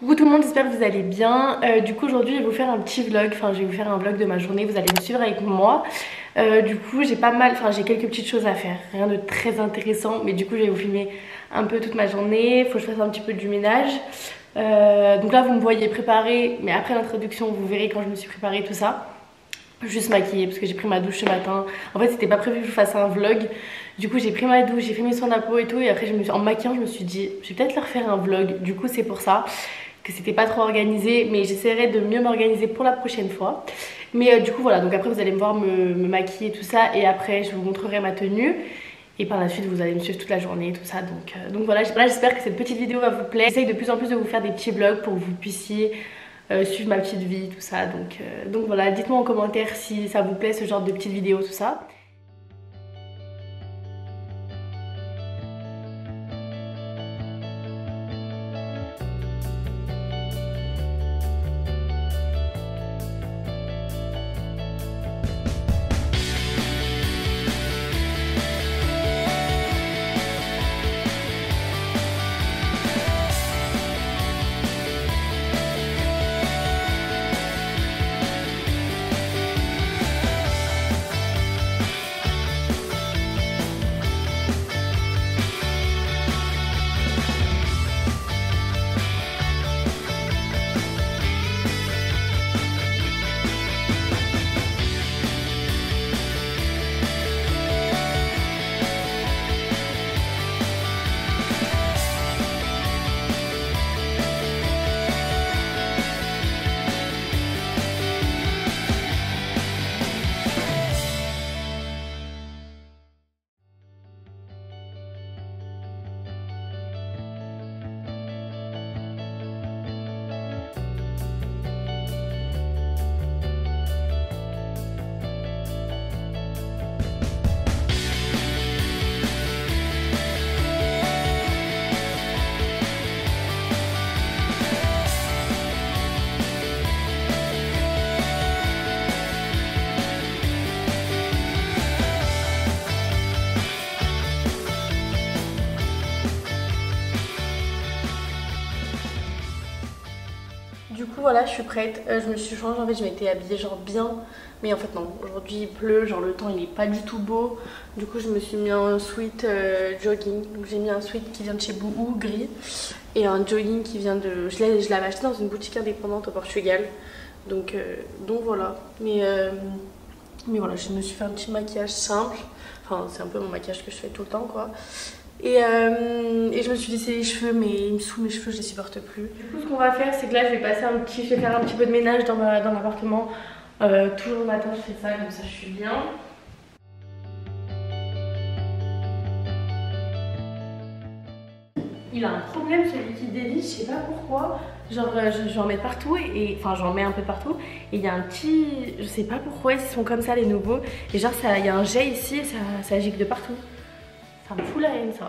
Coucou tout le monde, j'espère que vous allez bien. Du coup aujourd'hui je vais vous faire un petit vlog, enfin je vais vous faire un vlog de ma journée, vous allez me suivre avec moi. Du coup j'ai quelques petites choses à faire, rien de très intéressant, mais du coup je vais vous filmer un peu toute ma journée, faut que je fasse un petit peu du ménage. Donc là vous me voyez préparer, mais après l'introduction vous verrez quand je me suis préparée tout ça. Juste maquillée parce que j'ai pris ma douche ce matin. En fait c'était pas prévu que je fasse un vlog. Du coup j'ai pris ma douche, j'ai fait mes soins de la peau et tout. Et après en maquillant je me suis dit je vais peut-être leur faire un vlog. Du coup c'est pour ça que c'était pas trop organisé. Mais j'essaierai de mieux m'organiser pour la prochaine fois. Mais du coup voilà, donc après vous allez me voir me maquiller tout ça. Et après je vous montrerai ma tenue. Et par la suite vous allez me suivre toute la journée et tout ça. Donc voilà, j'espère que cette petite vidéo va vous plaire. J'essaye de plus en plus de vous faire des petits vlogs pour que vous puissiez suivre ma petite vie, tout ça. Donc voilà, dites-moi en commentaire si ça vous plaît ce genre de petites vidéos, tout ça. Du coup voilà, je suis prête, je me suis changée, en fait je m'étais habillée genre bien, mais en fait non, aujourd'hui il pleut, genre le temps il est pas du tout beau. Du coup je me suis mis un sweat jogging, donc j'ai mis un sweat qui vient de chez Boohoo, gris, et un jogging qui vient de... Je l'avais acheté dans une boutique indépendante au Portugal, donc voilà. Mais voilà, je me suis fait un petit maquillage simple, enfin c'est un peu mon maquillage que je fais tout le temps quoi. Et je me suis lissé les cheveux, mais ils me saoulent mes cheveux, je les supporte plus. Du coup, ce qu'on va faire, c'est que là, je vais faire un petit peu de ménage dans l'appartement. Toujours le matin, je fais ça, comme ça, je suis bien. Il a un problème, celui qui dévie, je sais pas pourquoi. Genre, j'en mets partout, enfin, j'en mets un peu partout. Et il y a un petit. Je sais pas pourquoi ils sont comme ça, les nouveaux. Et genre, il y a un jet ici et ça gicle de partout. Ça me fout la haine, ça.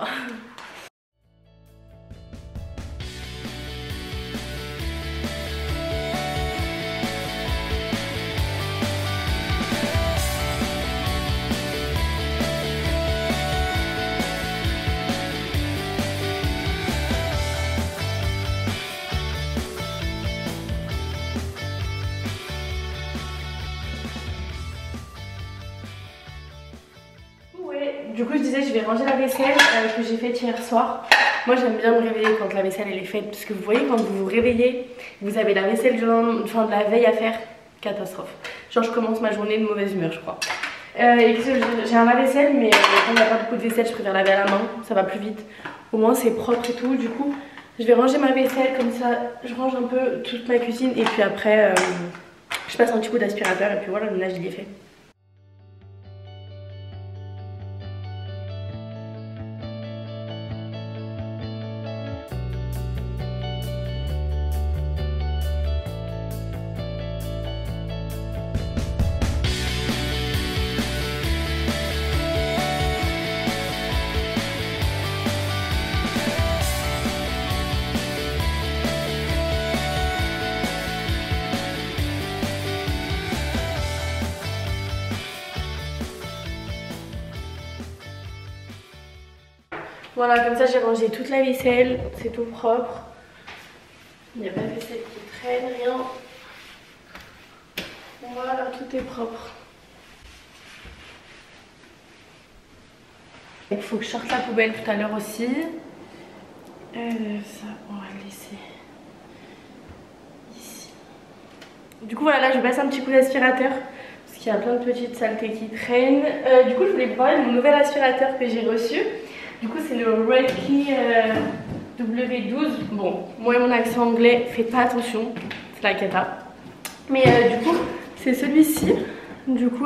Du coup je disais je vais ranger la vaisselle que j'ai faite hier soir. Moi j'aime bien me réveiller quand la vaisselle elle est faite, parce que vous voyez quand vous vous réveillez, vous avez la vaisselle de la veille à faire, catastrophe. Genre je commence ma journée de mauvaise humeur je crois. Et j'ai un lave-vaisselle, mais quand il n'y a pas beaucoup de vaisselle je préfère laver à la main, ça va plus vite. Au moins c'est propre et tout. Du coup je vais ranger ma vaisselle comme ça, je range un peu toute ma cuisine et puis après je passe un petit coup d'aspirateur et puis voilà, le ménage il est fait. Voilà, comme ça j'ai rangé toute la vaisselle, c'est tout propre. Il n'y a pas de vaisselle qui traîne, rien. Voilà, tout est propre. Il faut que je sorte la poubelle tout à l'heure aussi. Ça, on va le laisser ici. Du coup, voilà, là, je passe un petit coup d'aspirateur. Parce qu'il y a plein de petites saletés qui traînent. Du coup, je voulais vous parler de mon nouvel aspirateur que j'ai reçu. Du coup, c'est le Redkey W12. Bon, moi et mon accent anglais, faites pas attention. C'est la cata. Mais du coup, c'est celui-ci. Du coup,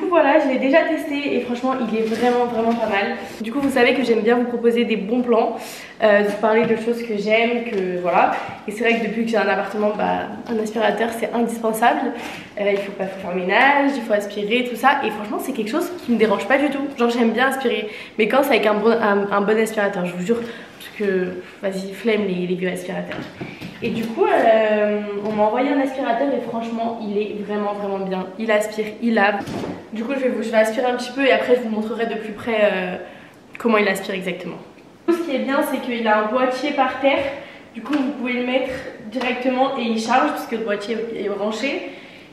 voilà, je l'ai déjà testé et franchement, il est vraiment pas mal. Du coup, vous savez que j'aime bien vous proposer des bons plans, vous parler de choses que j'aime, que voilà. Et c'est vrai que depuis que j'ai un appartement, bah, un aspirateur, c'est indispensable. Il faut faire le ménage, il faut aspirer, tout ça. Et franchement, c'est quelque chose qui me dérange pas du tout. Genre, j'aime bien aspirer. Mais quand c'est avec un bon aspirateur, je vous jure, parce que, vas-y, flemme les vieux aspirateurs. Et du coup, on m'a envoyé un aspirateur et franchement, il est vraiment bien. Il aspire, il lave. Du coup, je vais aspirer un petit peu et après, je vous montrerai de plus près comment il aspire exactement. Ce qui est bien, c'est qu'il a un boîtier par terre. Du coup, vous pouvez le mettre directement et il charge puisque le boîtier est branché.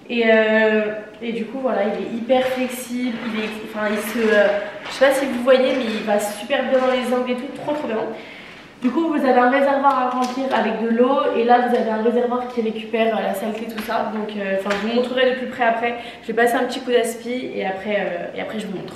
Et du coup, voilà, il est hyper flexible. Je sais pas si vous voyez, mais il va super bien dans les angles et tout, trop bien. Du coup, vous avez un réservoir à remplir avec de l'eau et là, vous avez un réservoir qui récupère la saleté, tout ça. Donc, je vous montrerai de plus près après. Je vais passer un petit coup d'aspi et après, je vous montre.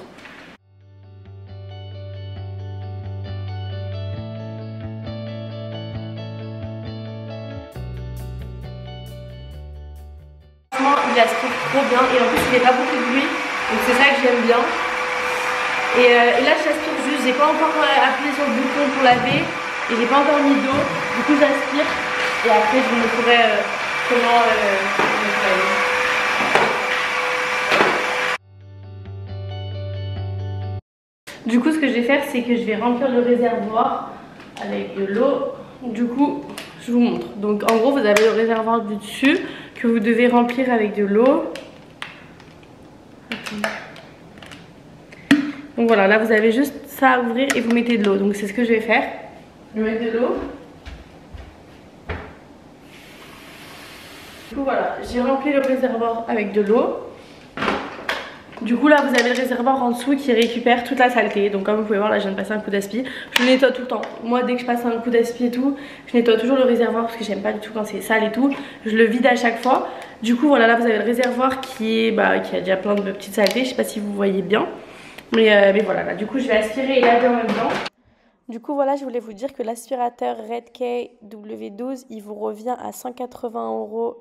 Franchement, il aspire trop bien et en plus, il n'y a pas beaucoup de bruit. Donc, c'est ça que j'aime bien. Et là, j'aspire juste. J'ai pas encore appuyé sur le bouton pour laver. Et j'ai pas encore mis d'eau, du coup j'aspire et après je vous montrerai comment Du coup, ce que je vais faire, c'est que je vais remplir le réservoir avec de l'eau. Du coup, je vous montre. Donc en gros, vous avez le réservoir du dessus que vous devez remplir avec de l'eau. Donc voilà, là vous avez juste ça à ouvrir et vous mettez de l'eau. Donc c'est ce que je vais faire. Je vais mettre de l'eau. Du coup voilà, j'ai rempli le réservoir avec de l'eau. Du coup là vous avez le réservoir en dessous qui récupère toute la saleté. Donc comme vous pouvez voir là je viens de passer un coup d'aspi. Je le nettoie tout le temps. Moi dès que je passe un coup d'aspi et tout, je nettoie toujours le réservoir parce que j'aime pas du tout quand c'est sale et tout. Je le vide à chaque fois. Du coup voilà, là vous avez le réservoir qui a déjà plein de petites saletés. Je sais pas si vous voyez bien. Mais voilà, là du coup je vais aspirer et laver en même temps. Du coup, voilà, je voulais vous dire que l'aspirateur Redkey W12, il vous revient à 180 €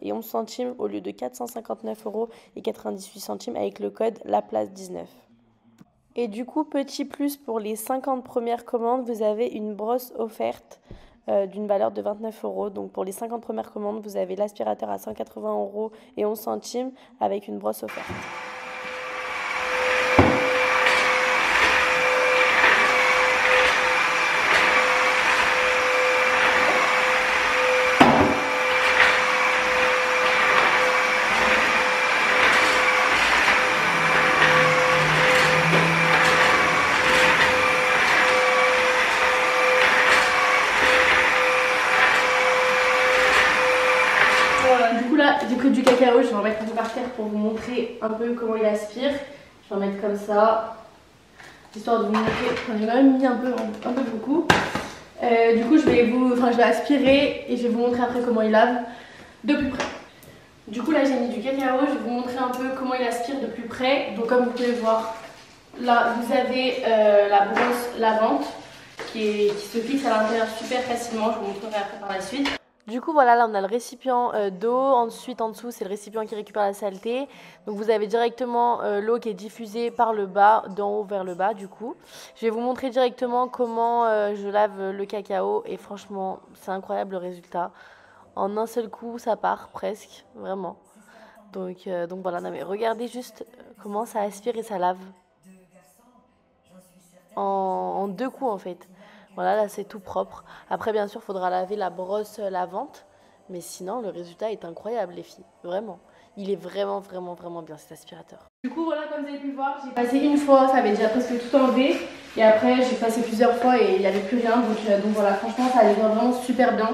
et 11 centimes au lieu de 459 € et 98 centimes avec le code LAPLACE19. Et du coup, petit plus pour les 50 premières commandes, vous avez une brosse offerte d'une valeur de 29 €. Donc pour les 50 premières commandes, vous avez l'aspirateur à 180 € et 11 centimes avec une brosse offerte. Du coup là j'ai pris du cacao, je vais en mettre un peu par terre pour vous montrer un peu comment il aspire. Je vais en mettre comme ça, histoire de vous montrer, j'ai quand même mis un peu beaucoup. Du coup je vais aspirer et je vais vous montrer après comment il lave de plus près. Du coup là j'ai mis du cacao, je vais vous montrer un peu comment il aspire de plus près. Donc comme vous pouvez voir, là vous avez la brosse lavante qui se fixe à l'intérieur super facilement, je vous montrerai après par la suite. Du coup voilà, là on a le récipient d'eau, ensuite en dessous c'est le récipient qui récupère la saleté. Donc vous avez directement l'eau qui est diffusée par le bas, d'en haut vers le bas du coup. Je vais vous montrer directement comment je lave le cacao et franchement c'est incroyable le résultat. En un seul coup ça part presque, vraiment. Donc voilà, non mais regardez juste comment ça aspire et ça lave. En deux coups en fait. Voilà, là c'est tout propre. Après bien sûr il faudra laver la brosse lavante. Mais sinon le résultat est incroyable les filles. Vraiment. Il est vraiment bien cet aspirateur. Du coup voilà, comme vous avez pu voir, j'ai passé une fois, ça avait déjà presque tout enlevé. Et après j'ai passé plusieurs fois et il n'y avait plus rien. Donc voilà, franchement ça nettoie vraiment super bien.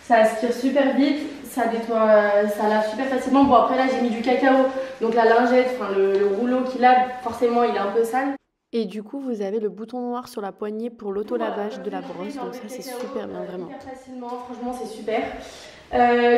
Ça aspire super vite, ça nettoie, ça lave super facilement. Bon après là j'ai mis du cacao, donc la lingette, enfin le rouleau qui lave, forcément il est un peu sale. Et du coup, vous avez le bouton noir sur la poignée pour l'auto-lavage de la brosse. Donc ça, c'est super bien, vraiment. Hyper facilement, franchement, c'est super.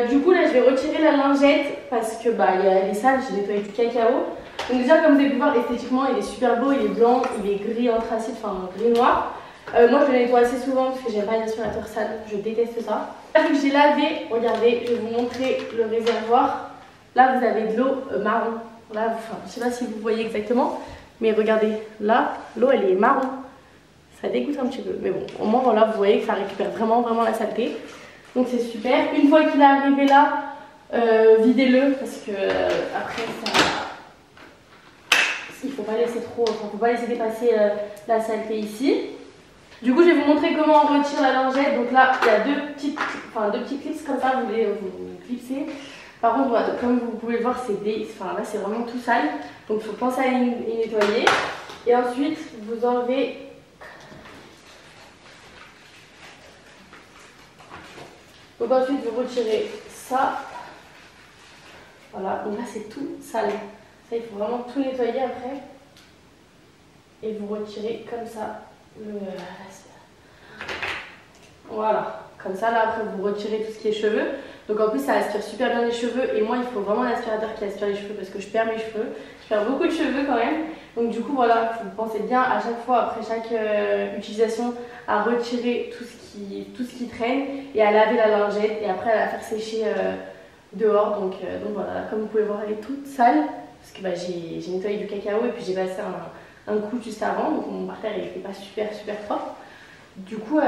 Du coup, là, je vais retirer la lingette parce que elle est sale, j'ai nettoyé du cacao. Donc déjà, comme vous avez pu voir, esthétiquement, il est super beau, il est blanc, il est gris anthracite, enfin gris-noir. Moi, je le nettoie assez souvent parce que j'aime pas les aspirateurs sales, je déteste ça. Là, vu que j'ai lavé, regardez, je vais vous montrer le réservoir. Là, vous avez de l'eau marron. Là, enfin, je sais pas si vous voyez exactement. Mais regardez, là, l'eau elle est marron. Ça dégoûte un petit peu. Mais bon, au moins voilà, vous voyez que ça récupère vraiment la saleté. Donc c'est super. Une fois qu'il est arrivé là, videz-le parce que après ça... Il faut pas laisser trop, enfin, faut pas laisser dépasser la saleté ici. Du coup, je vais vous montrer comment on retire la lingette. Donc là, il y a deux petits clips comme ça, vous clipsez. Par contre, voilà, comme vous pouvez le voir, là c'est vraiment tout sale. Donc il faut penser à y nettoyer. Et ensuite, vous enlevez. Donc ensuite, vous retirez ça. Voilà, donc là c'est tout sale. Ça, il faut vraiment tout nettoyer après. Et vous retirez comme ça voilà, comme ça là après vous retirez tout ce qui est cheveux. Donc en plus ça aspire super bien les cheveux et moi il faut vraiment un aspirateur qui aspire les cheveux parce que je perds mes cheveux. Je perds beaucoup de cheveux quand même. Donc du coup voilà, vous pensez bien à chaque fois après chaque utilisation à retirer tout ce qui traîne et à laver la lingette et après à la faire sécher dehors. Donc voilà, comme vous pouvez voir elle est toute sale parce que j'ai nettoyé du cacao et puis j'ai passé un coup juste avant, donc mon parterre il n'était pas super propre. Du coup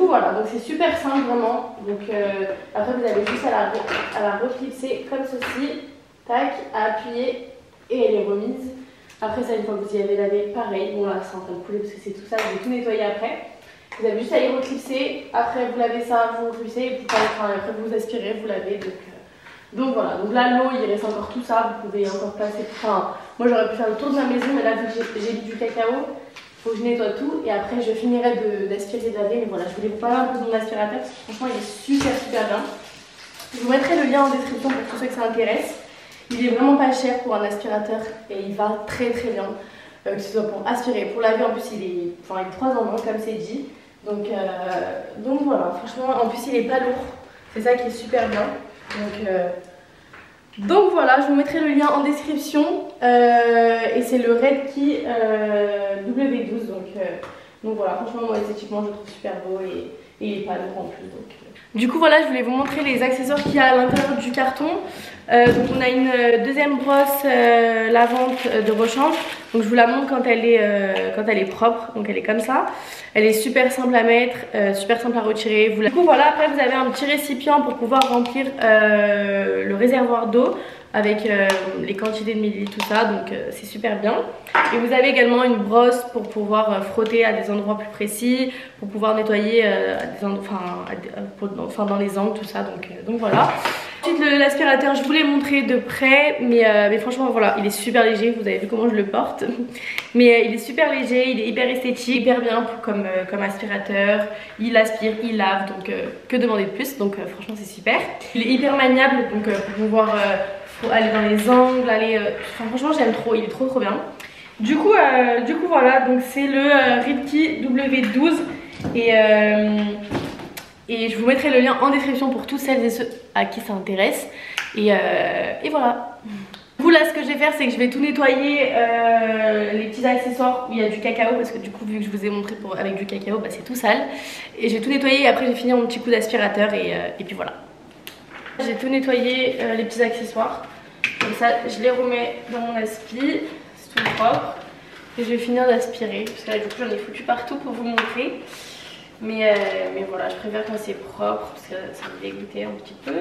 voilà, donc c'est super simple vraiment. Donc après vous avez juste à la reclipser comme ceci, tac, à appuyer et elle est remise. Après ça, une fois que vous y avez lavé, pareil, bon là c'est en train de couler parce que c'est tout ça, je vais tout nettoyer après. Vous avez juste à y reclipser, après vous lavez ça, vous reclipsez, et puis après vous aspirez, vous lavez. Donc voilà, donc là l'eau il reste encore tout ça, vous pouvez encore passer, enfin moi j'aurais pu faire le tour de ma maison mais là vu que j'ai mis du cacao, il faut que je nettoie tout et après je finirai d'aspirer et de laver, mais voilà je voulais vous parler un peu de mon aspirateur parce que franchement il est super bien. Je vous mettrai le lien en description pour tous ceux que ça intéresse. Il est vraiment pas cher pour un aspirateur et il va très bien, que ce soit pour aspirer, pour laver, en plus il est 3 en 1 comme c'est dit. Donc voilà, franchement en plus il est pas lourd, c'est ça qui est super bien. Donc voilà, je vous mettrai le lien en description et c'est le Redkey W12 donc voilà, franchement moi esthétiquement je le trouve super beau et il est pas lourd en plus Du coup voilà, je voulais vous montrer les accessoires qu'il y a à l'intérieur du carton. Donc on a une deuxième brosse lavante de rechange. Donc je vous la montre quand elle est propre, donc elle est comme ça. Elle est super simple à mettre, super simple à retirer. Du coup voilà, après vous avez un petit récipient pour pouvoir remplir le réservoir d'eau avec les quantités de millilitres, tout ça, donc c'est super bien. Et vous avez également une brosse pour pouvoir frotter à des endroits plus précis, pour pouvoir nettoyer dans les angles, tout ça, donc voilà. Ensuite l'aspirateur, je vous l'ai montré de près, mais franchement voilà, il est super léger, vous avez vu comment je le porte. Mais il est super léger, il est hyper esthétique, hyper bien comme aspirateur, il aspire, il lave, donc que demander de plus, donc franchement c'est super. Il est hyper maniable, donc pour pouvoir aller dans les angles, franchement j'aime trop, il est trop bien. Du coup voilà, donc c'est le Redkey W12 et je vous mettrai le lien en description pour tous celles et ceux à qui ça intéresse. Et voilà. Du coup là ce que je vais faire c'est que je vais tout nettoyer les petits accessoires où il y a du cacao parce que du coup vu que je vous ai montré avec du cacao c'est tout sale. Et je vais tout nettoyer et après je vais finir mon petit coup d'aspirateur et puis voilà. J'ai tout nettoyé les petits accessoires. Comme ça je les remets dans mon aspi, c'est tout propre. Et je vais finir d'aspirer parce que là du coup j'en ai foutu partout pour vous montrer. Mais voilà, je préfère quand c'est propre parce que ça me dégoûtait un petit peu.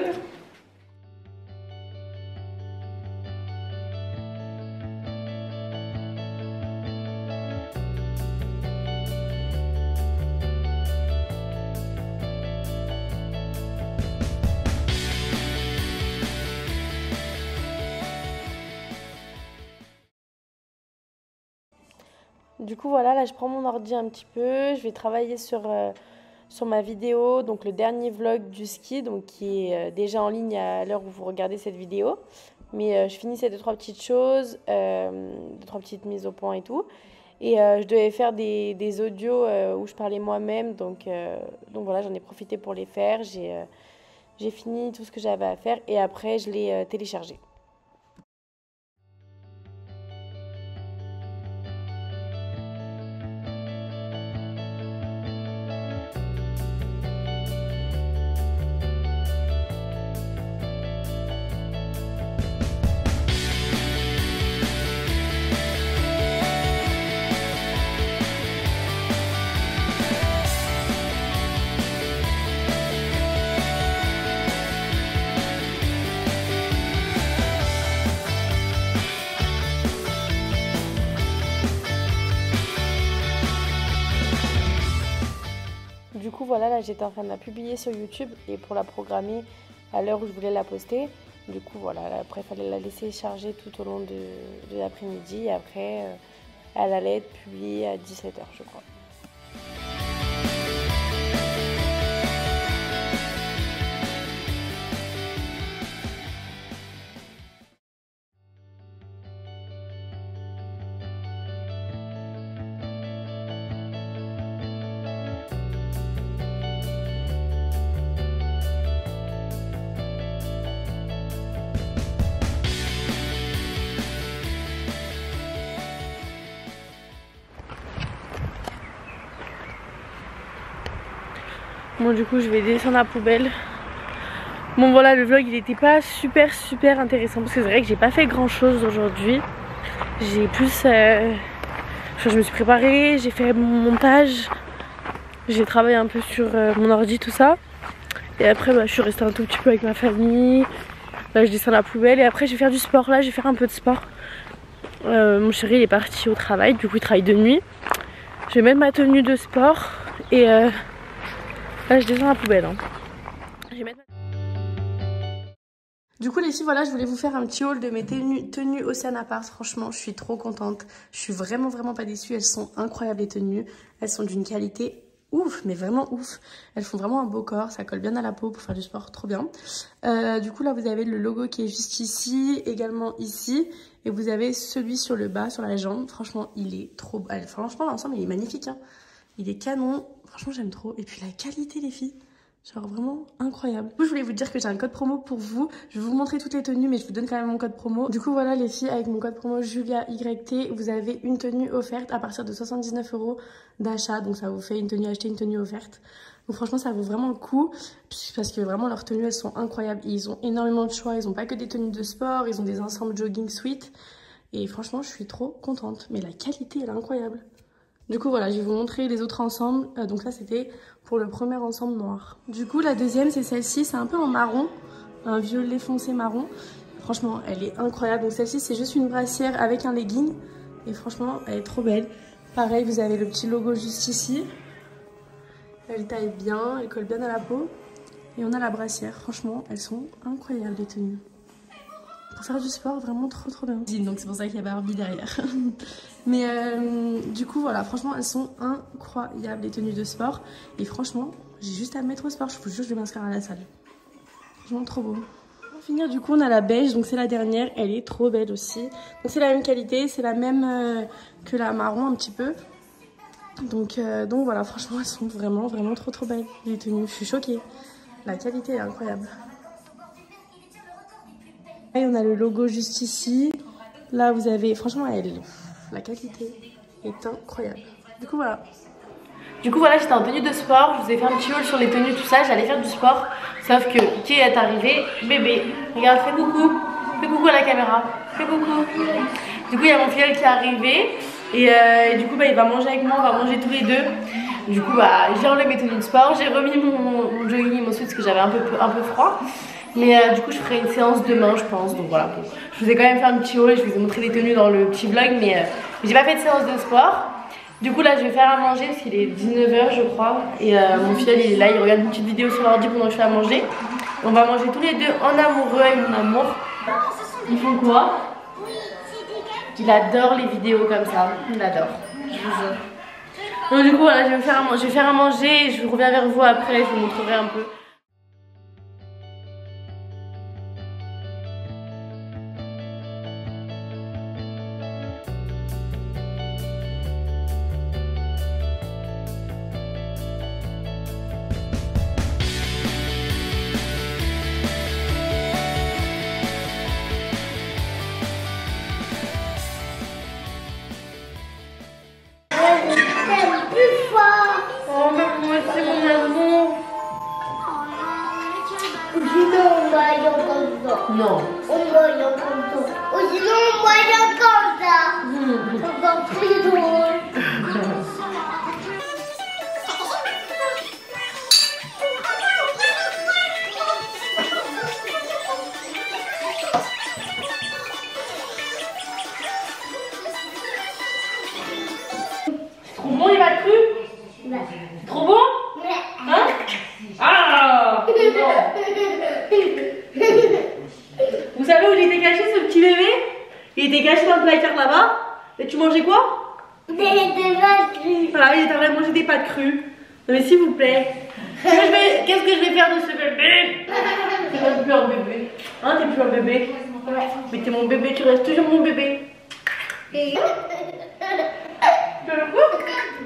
Du coup voilà, là je prends mon ordi un petit peu, je vais travailler sur ma vidéo, donc le dernier vlog du ski, donc qui est déjà en ligne à l'heure où vous regardez cette vidéo. Mais je finissais 2-3 petites choses, 2-3 petites mises au point et tout. Et je devais faire des audios où je parlais moi-même, donc voilà, j'en ai profité pour les faire. J'ai fini tout ce que j'avais à faire et après je l'ai téléchargé. Du coup, voilà, là j'étais en train de la publier sur YouTube et pour la programmer à l'heure où je voulais la poster. Du coup, voilà, après, il fallait la laisser charger tout au long de l'après-midi et après, elle allait être publiée à 17 h, je crois. Bon, du coup je vais descendre la poubelle. Bon voilà, le vlog il était pas super intéressant parce que c'est vrai que j'ai pas fait grand chose aujourd'hui. J'ai plus je me suis préparée, j'ai fait mon montage, j'ai travaillé un peu sur mon ordi, tout ça. Et après je suis restée un tout petit peu avec ma famille. Là je descends la poubelle et après je vais faire du sport. Là je vais faire un peu de sport. Mon chéri il est parti au travail, du coup il travaille de nuit. Je vais mettre ma tenue de sport et là je descends la poubelle hein. Du coup les filles, voilà, je voulais vous faire un petit haul de mes tenues Océane Apart. Franchement, je suis trop contente. Je suis vraiment pas déçue. Elles sont incroyables les tenues. Elles sont d'une qualité ouf, mais vraiment ouf. Elles font vraiment un beau corps. Ça colle bien à la peau pour faire du sport, trop bien. Du coup là, vous avez le logo qui est juste ici, également ici. Et vous avez celui sur le bas, sur la jambe. Franchement, il est trop beau. Franchement, l'ensemble, il est magnifique, hein. Il est canon. Franchement, j'aime trop. Et puis la qualité, les filles. Genre vraiment incroyable. Je voulais vous dire que j'ai un code promo pour vous. Je vais vous montrer toutes les tenues mais je vous donne quand même mon code promo. Du coup voilà les filles, avec mon code promo JuliaYT, vous avez une tenue offerte à partir de 79 € d'achat. Donc ça vous fait une tenue achetée, une tenue offerte. Donc franchement ça vaut vraiment le coup. Parce que vraiment leurs tenues elles sont incroyables. Ils ont énormément de choix. Ils ont pas que des tenues de sport. Ils ont des ensembles jogging suite. Et franchement je suis trop contente. Mais la qualité elle est incroyable. Du coup voilà, je vais vous montrer les autres ensembles. Donc ça c'était pour le premier ensemble noir. Du coup la deuxième c'est celle-ci, c'est un peu en marron, un violet foncé marron. Franchement elle est incroyable. Donc celle-ci c'est juste une brassière avec un legging. Et franchement elle est trop belle. Pareil vous avez le petit logo juste ici. Elle taille bien, elle colle bien à la peau. Et on a la brassière, franchement elles sont incroyables les tenues. Pour faire du sport, vraiment trop bien. Donc c'est pour ça qu'il y a Barbie derrière. Mais du coup voilà, franchement elles sont incroyables les tenues de sport. Et franchement, j'ai juste à me mettre au sport, je vous jure je vais m'inscrire à la salle. Franchement trop beau. Pour finir du coup on a la beige, donc c'est la dernière, elle est trop belle aussi. Donc c'est la même qualité, c'est la même que la marron un petit peu. Donc voilà, franchement elles sont vraiment trop belles les tenues, je suis choquée. La qualité est incroyable. Et on a le logo juste ici. Là vous avez, franchement la qualité est incroyable. Du coup voilà. J'étais en tenue de sport, je vous ai fait un petit haul sur les tenues, tout ça, j'allais faire du sport. Sauf que qui est arrivé? Bébé. Regarde, fais coucou. Fais coucou à la caméra. Fais coucou. Du coup il y a mon filleul qui est arrivé. Et du coup il va manger avec moi, on va manger tous les deux. Du coup j'ai enlevé mes tenues de sport, j'ai remis mon jogging et mon sweat parce que j'avais un peu froid. Mais du coup je ferai une séance demain je pense. Donc voilà, bon. Je vous ai quand même fait un petit haul et je vous ai montré les tenues dans le petit vlog. Mais j'ai pas fait de séance de sport. Du coup là je vais faire à manger parce qu'il est 19 h je crois. Et mon fils il est là, il regarde une petite vidéo sur l'ordi pendant que je fais à manger. On va manger tous les deux en amoureux avec mon amour. Ils font quoi? Il adore les vidéos comme ça, il adore. Donc du coup voilà, je vais faire à manger et je reviens vers vous après, je vous montrerai un peu. Oh mais moi aussi mon amour. Sinon on voyant comme ça. Non. On voyant comme ça. Ou sinon on voyant comme ça. C'est encore plus drôle. Trop bon les pâtes crues? Ouais. C'est trop bon? Ouais. Hein? Ah! Vous savez où il était caché ce petit bébé? Il était caché dans le placard là-bas. Et tu mangeais quoi? Des vaches crues. Voilà, il était en train de manger des pâtes crues. Non mais s'il vous plaît. Qu'est-ce que je vais faire de ce bébé? T'es même plus un bébé. Hein, t'es plus un bébé? Ouais. Mais t'es mon bébé, tu restes toujours mon bébé.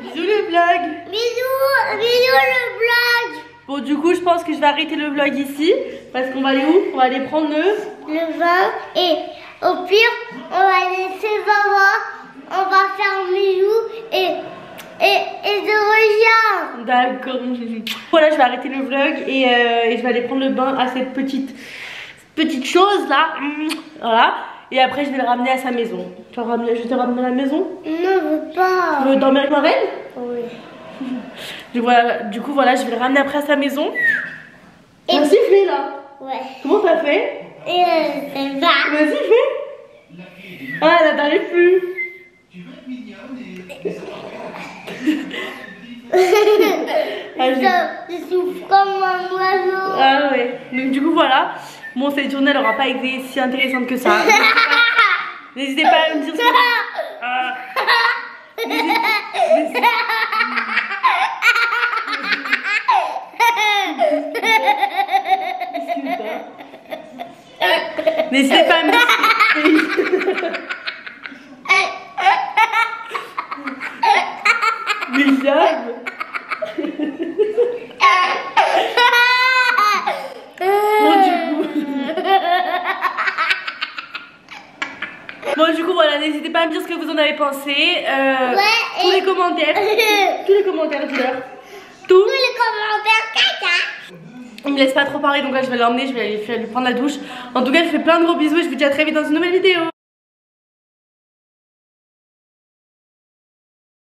Bisous les vlogs. Bisous, bisous le vlog. Bon du coup je pense que je vais arrêter le vlog ici. Parce qu'on va aller où? On va aller prendre Le vin et au pire on va laisser maman. On va faire un bisou et je reviens. D'accord. Voilà, je vais arrêter le vlog et je vais aller prendre le bain à cette petite chose là. Voilà. Et après, je vais le ramener à sa maison. Je te ramène à la maison? Non, je veux pas. Tu veux dormir avec ma reine? Oui. Du coup, voilà, je vais le ramener après à sa maison. Et T'as sifflé là? ouais. Comment t'as fait? Et c'est pas. Vas-y, fais. Ah, là, t'arrives plus. Je souffle comme un oiseau. Ah ouais. Donc du coup voilà. Bon cette journée elle aura pas été si intéressante que ça. N'hésitez pas à me dire ce que... Ah. N'hésitez pas à me dire... Mais j'aime. Bon du coup voilà, n'hésitez pas à me dire ce que vous en avez pensé. Tous les commentaires. Tous les commentaires, dis-leur. Tous les commentaires caca. Il me laisse pas trop parler donc là je vais l'emmener, je vais aller lui prendre la douche. En tout cas je fais plein de gros bisous et je vous dis à très vite dans une nouvelle vidéo.